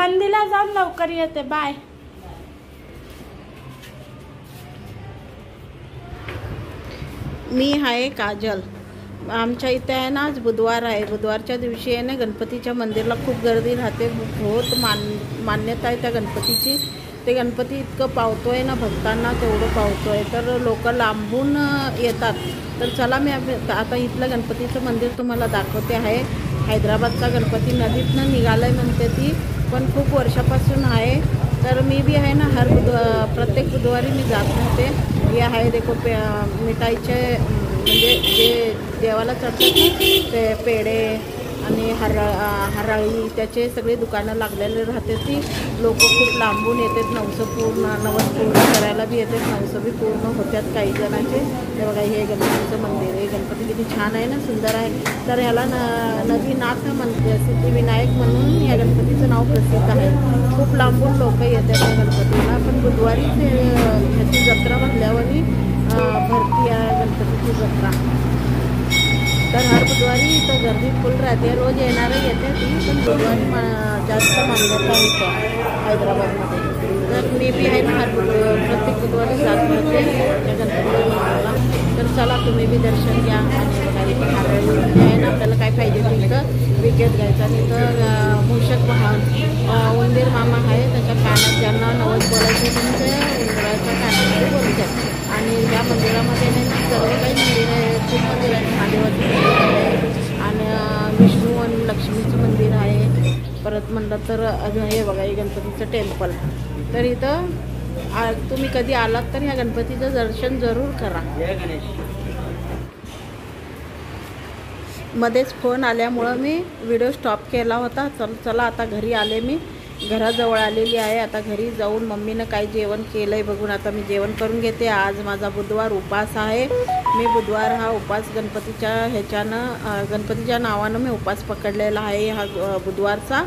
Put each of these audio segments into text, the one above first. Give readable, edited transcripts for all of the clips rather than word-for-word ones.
मंदिरला जाऊन लवकर येते. बाय. मी आहे काजल. आमच्या इथे आहे ना, आज बुधवार आहे. बुधवारच्या दिवशी आहे ना, गणपतीच्या मंदिरला खूप गर्दी राहते. बहुत मान्यता आहे त्या गणपतीची. ते गणपती इतकं पावतोय ना भक्तांना, तेवढं पावतोय. तर लोक लांबून येतात. तर चला मी आता इथलं गणपतीचं मंदिर तुम्हाला दाखवते आहे. हैदराबादचा गणपती नदीतनं निघालाय म्हणते ती, पण खूप वर्षापासून आहे. तर मी बी आहे ना, प्रत्येक बुधवारी मी जात राहते. हे आहे देखो मिठाईचे म्हणजे जे देवाला चढतात ना, ते पेढे आणि हराळी त्याचे सगळे दुकानं लागलेले राहते. ती लोक खूप लांबून येतात. नवस पूर्ण करायला बी येतात. नवसं बी पूर्ण होतात काही जणांचे. हे बघा, हे गणपतीचं मंदिर. हे गणपती किती छान आहे ना, सुंदर आहे. तर ह्याला नदीनाथ सिद्धिविनायक म्हणून या गणपतीचं नाव प्रसिद्ध आहे. खूप लांबून लोक येतात या गणपतीला. पण बुधवारीच ह्याची जत्रा भरल्यावरही भरती आहे गणपतीची जत्रा. तर हर बुधवारी इथं गर्दी फुल राहते. रोज येणारं येते ती, पण बुधवारी जास्त मान्यता होतं हैदराबादमध्ये. तर मी बी आहे ना, प्रत्येक बुधवारी जात राहते या गणपतीला. तर चला तुम्ही बी दर्शन घ्या. आणि काही हरळी आहे ना, आपल्याला काय पाहिजे तिथं विकत घ्यायचं. आणि इथं मूषक वाहन उंदीर मामा आहे. त्याच्या कानात ज्यांना नवस बोलायचे त्यांच्या उंदराच्या कानामध्ये बोलतात. आणि या मंदिरामध्ये नाही सर्व काही मंदिर आहे. खूप मंदिर आहे. महादेवाचं मंदिर आहे आणि विष्णू आणि लक्ष्मीचं मंदिर आहे. परत म्हणलं तर हे बघा, हे गणपतीचं टेम्पल. तर इथं तुम्ही कधी आलात तर ह्या गणपतीचं दर्शन जरूर करा. मध्येच फोन आल्यामुळं मी व्हिडिओ स्टॉप केला होता. चला आता घरी आले. मी घराजवळ आलेली आहे. आता घरी जाऊन मम्मीनं काय जेवण केलं आहे बघून आता मी जेवण करून घेते. आज माझा बुधवार उपास आहे. मी बुधवार हा उपास गणपतीच्या नावानं मी उपास पकडलेला आहे हा बुधवारचा.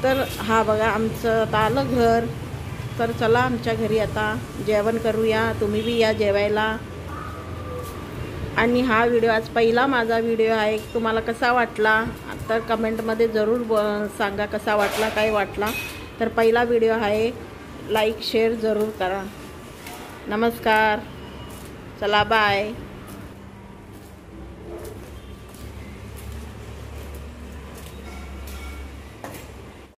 तर हा बघा आमचं आता आलं घर. तर चला आमच्या घरी आता जेवण करूया. तुम्ही बी या जेवायला. आणि हा व्हिडिओ आज पहिला माझा व्हिडिओ आहे. तुम्हाला कसा वाटला तर कमेंटमध्ये जरूर सांगा कसा वाटला, काय वाटला. तर पहिला व्हिडिओ आहे. लाईक शेअर जरूर करा. नमस्कार. चला बाय.